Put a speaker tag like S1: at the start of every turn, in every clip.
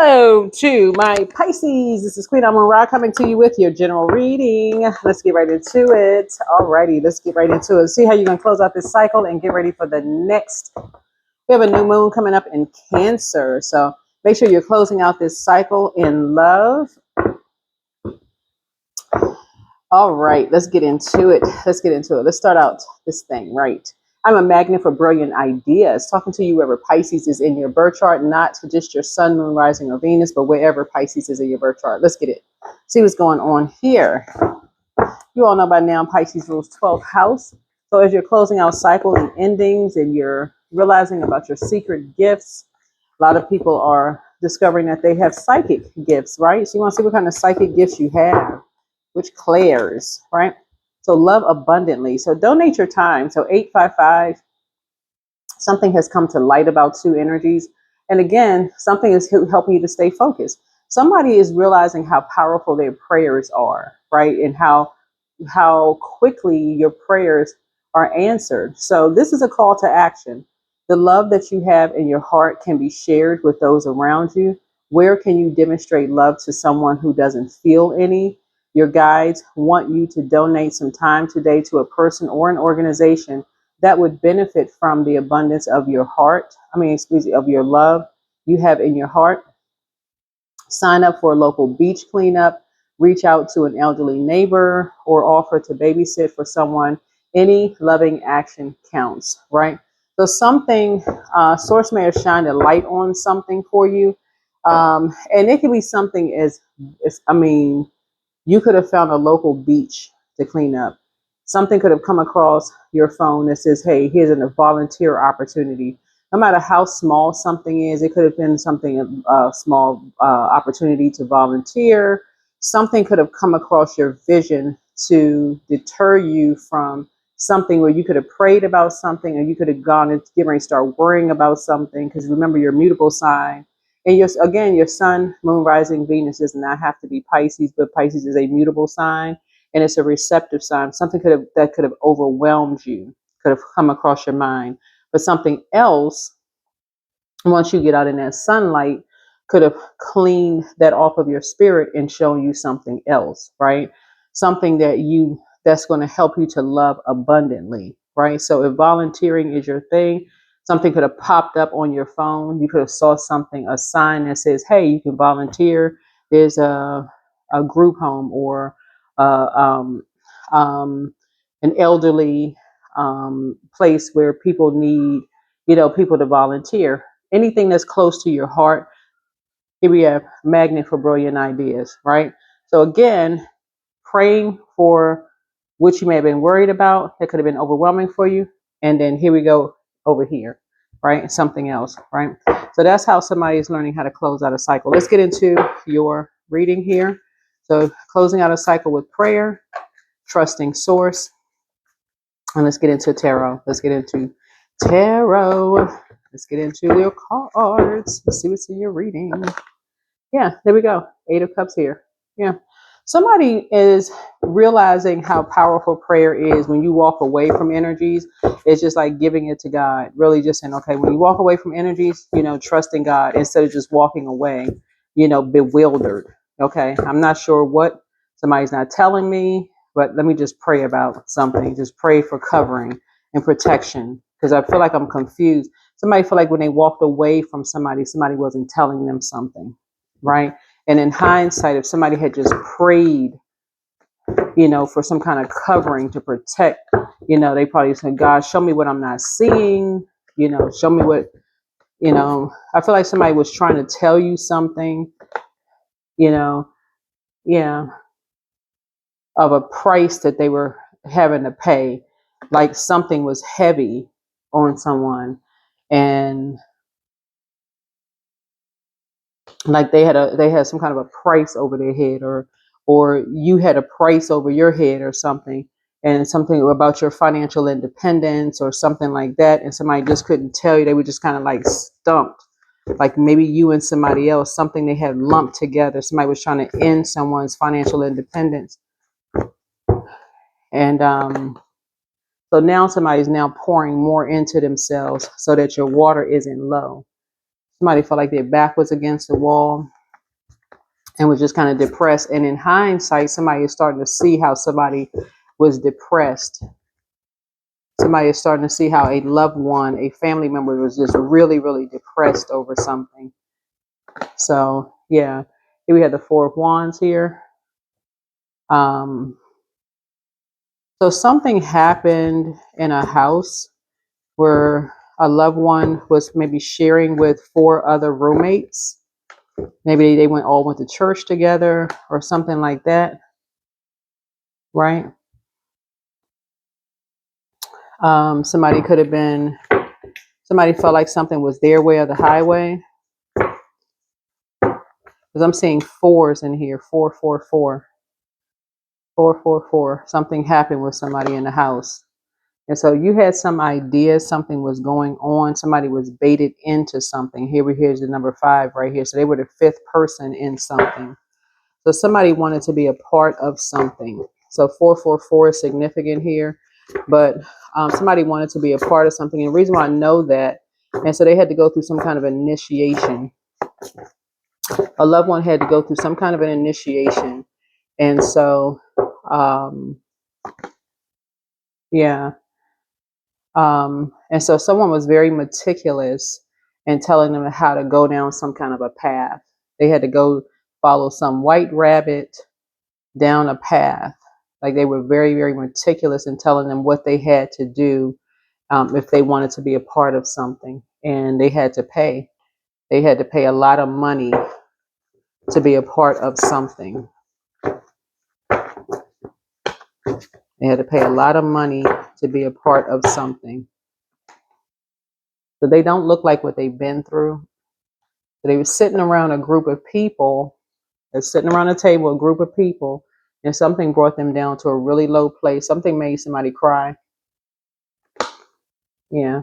S1: Hello to my Pisces. This is Queen Amun Ra coming to you with your general reading. Let's get right into it. Alrighty, let's get right into it. See how you're going to close out this cycle and get ready for the next. We have a new moon coming up in Cancer. So make sure you're closing out this cycle in love. All right, let's get into it. Let's start out this thing right. I'm a magnet for brilliant ideas. Talking to you wherever Pisces is in your birth chart, not just your sun, moon, rising, or Venus, but wherever Pisces is in your birth chart. Let's get it. See what's going on here. You all know by now Pisces rules 12th house. So as you're closing out cycles and endings and you're realizing about your secret gifts, a lot of people are discovering that they have psychic gifts, right? So you want to see what kind of psychic gifts you have, which clairs, right? So love abundantly. So donate your time. So 855, something has come to light about two energies. And again, something is helping you to stay focused. Somebody is realizing how powerful their prayers are, right? And how quickly your prayers are answered. So this is a call to action. The love that you have in your heart can be shared with those around you. Where can you demonstrate love to someone who doesn't feel any? Your guides want you to donate some time today to a person or an organization that would benefit from the abundance of your heart. Of your love you have in your heart. Sign up for a local beach cleanup, reach out to an elderly neighbor, or offer to babysit for someone. Any loving action counts, right? So something, source may have shined a light on something for you. And it could be something you could have found a local beach to clean up. Something could have come across your phone that says, hey, here's a volunteer opportunity. No matter how small something is, it could have been something, a small opportunity to volunteer. Something could have come across your vision to deter you from something where you could have prayed about something, or you could have gone and get ready to start worrying about something, because remember your mutable sign. And your sun, moon, rising, Venus does not have to be Pisces, but Pisces is a mutable sign and it's a receptive sign. Something that could have overwhelmed you, could have come across your mind. But something else, once you get out in that sunlight, could have cleaned that off of your spirit and shown you something else, right? Something that's going to help you to love abundantly, right? So if volunteering is your thing, something could have popped up on your phone. You could have saw something, a sign that says, hey, you can volunteer. There's a group home or an elderly place where people need, people to volunteer. Anything that's close to your heart. Here we have magnet for brilliant ideas, right? So again, praying for what you may have been worried about that could have been overwhelming for you. And then here we go over here, right? Something else, right? So that's how somebody is learning how to close out a cycle. Let's get into your reading here. So closing out a cycle with prayer, trusting source. And let's get into tarot. Let's get into your cards. Let's see what's in your reading. Yeah, there we go. 8 of Cups here. Yeah. Somebody is realizing how powerful prayer is when you walk away from energies. It's just like giving it to God. Really just saying, okay, when you walk away from energies, trusting God instead of just walking away, bewildered. Okay, I'm not sure what, somebody's not telling me, but let me just pray about something. Just pray for covering and protection, because I feel like I'm confused. Somebody feel like when they walked away from somebody wasn't telling them something, right? And in hindsight, if somebody had just prayed, for some kind of covering to protect, they probably said, God, show me what I'm not seeing, show me what, I feel like somebody was trying to tell you something, yeah, of a price that they were having to pay, like something was heavy on someone, and like they had some kind of a price over their head, or you had a price over your head or something, and something about your financial independence or something like that, and somebody just couldn't tell you. They were just kind of like stumped, like maybe you and somebody else, something they had lumped together. Somebody was trying to end someone's financial independence, and so now somebody's now pouring more into themselves so that your water isn't low. Somebody felt like their back was against the wall and was just kind of depressed. And in hindsight, somebody is starting to see how somebody was depressed. Somebody is starting to see how a loved one, a family member, was just really, really depressed over something. So, yeah, here we have the Four of Wands here. So something happened in a house where a loved one was maybe sharing with four other roommates. Maybe they all went to church together or something like that, right? Somebody could have been, somebody felt like something was their way or the highway. Because I'm seeing fours in here, 444. 444. Something happened with somebody in the house. And so you had some idea something was going on. Somebody was baited into something. Here's the number 5 right here. So they were the 5th person in something. So somebody wanted to be a part of something. So 444 is significant here. But somebody wanted to be a part of something. And the reason why I know that, and so they had to go through some kind of initiation. A loved one had to go through some kind of an initiation. And so, yeah. And so someone was very meticulous in telling them how to go down some kind of a path. They had to go follow some white rabbit down a path. Like they were very, very meticulous in telling them what they had to do if they wanted to be a part of something. And they had to pay. They had to pay a lot of money to be a part of something. They had to pay a lot of money to be a part of something. So they don't look like what they've been through. So they were sitting around a group of people. They're sitting around a table, a group of people, and something brought them down to a really low place. Something made somebody cry. Yeah.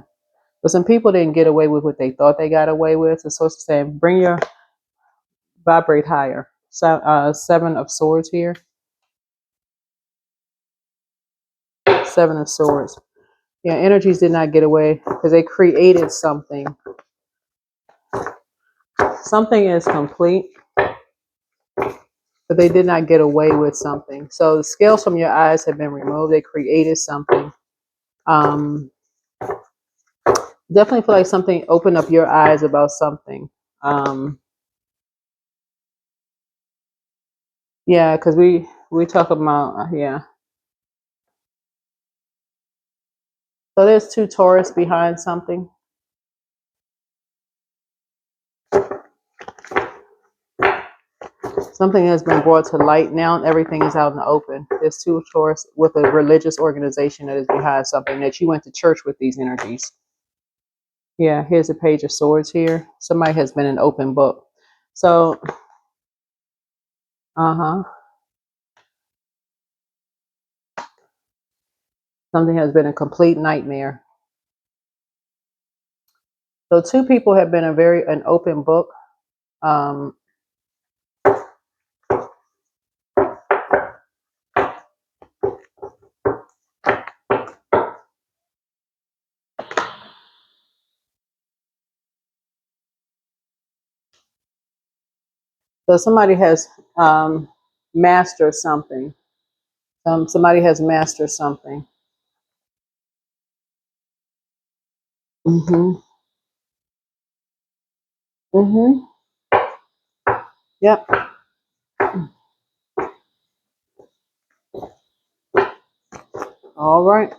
S1: But some people didn't get away with what they thought they got away with. So it's saying, bring your vibrate higher. So, 7 of Swords here. 7 of Swords. Yeah, energies did not get away because they created something. Something is complete, but they did not get away with something. So the scales from your eyes have been removed. They created something. Definitely feel like something opened up your eyes about something. Yeah, because we talk about, yeah. So there's 2 Taurus behind something. Something has been brought to light. Now everything is out in the open. There's 2 Taurus with a religious organization that is behind something that you went to church with these energies. Yeah, here's a Page of Swords here. Somebody has been an open book. So, something has been a complete nightmare. So 2 people have been an open book. So somebody has mastered something. Somebody has mastered something. Mm-hmm. Mm-hmm. Yep. All right.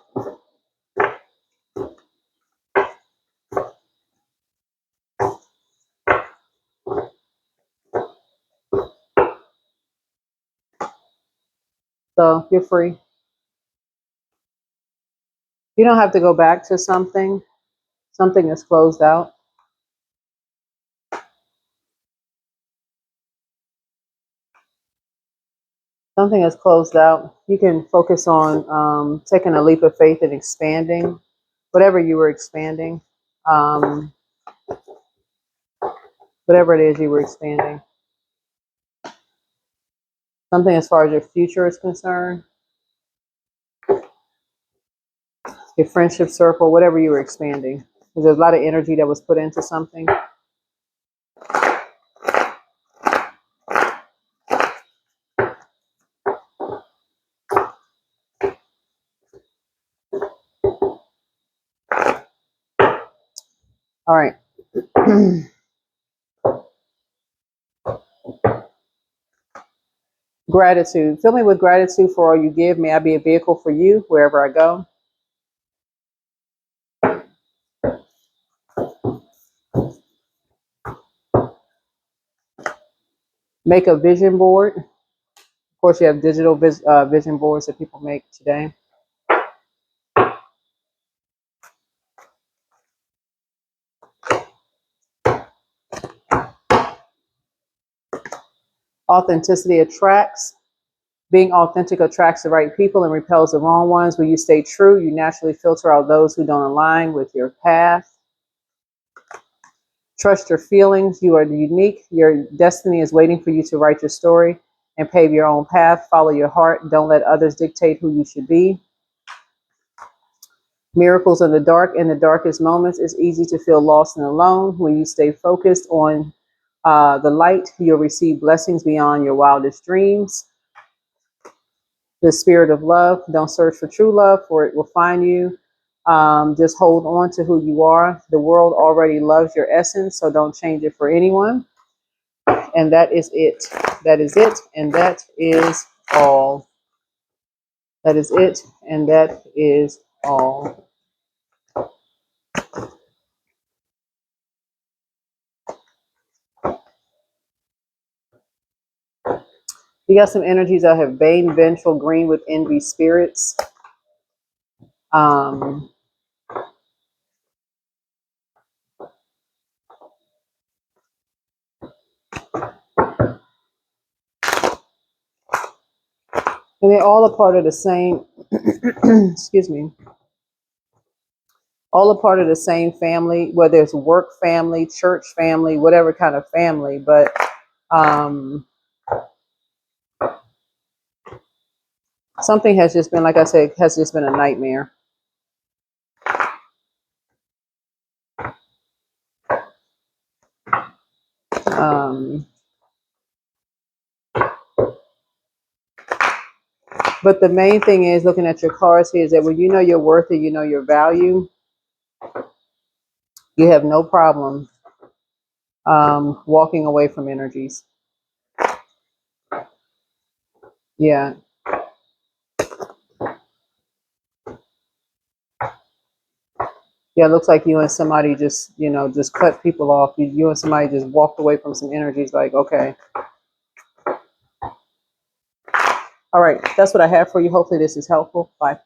S1: So you're free. You don't have to go back to something. Something is closed out. Something is closed out. You can focus on taking a leap of faith and expanding whatever you were expanding. Um, whatever it is you were expanding. Something as far as your future is concerned. Your friendship circle, whatever you were expanding. There's a lot of energy that was put into something. All right. Gratitude. Fill me with gratitude for all you give. May I be a vehicle for you wherever I go. Make a vision board. Of course, you have digital vision boards that people make today. Authenticity attracts. Being authentic attracts the right people and repels the wrong ones. When you stay true, you naturally filter out those who don't align with your path. Trust your feelings. You are unique. Your destiny is waiting for you to write your story and pave your own path. Follow your heart. Don't let others dictate who you should be. Miracles in the dark. In the darkest moments, it's easy to feel lost and alone. When you stay focused on the light, you'll receive blessings beyond your wildest dreams. The spirit of love. Don't search for true love, for it will find you. Just hold on to who you are. The world already loves your essence, so don't change it for anyone. And that is it. That is it. And that is all. That is it. And that is all. You got some energies that have vain, vengeful, green with envy spirits. Um, and they're all a part of the same, excuse me, all a part of the same family, whether it's work family, church family, whatever kind of family. But something has just been, like I said, has just been a nightmare. But the main thing is, looking at your cards here, is that when you know your worth and you know your value, you have no problem walking away from energies. Yeah. Yeah, it looks like you and somebody just, just cut people off. You and somebody just walked away from some energies like, okay. All right. That's what I have for you. Hopefully this is helpful. Bye.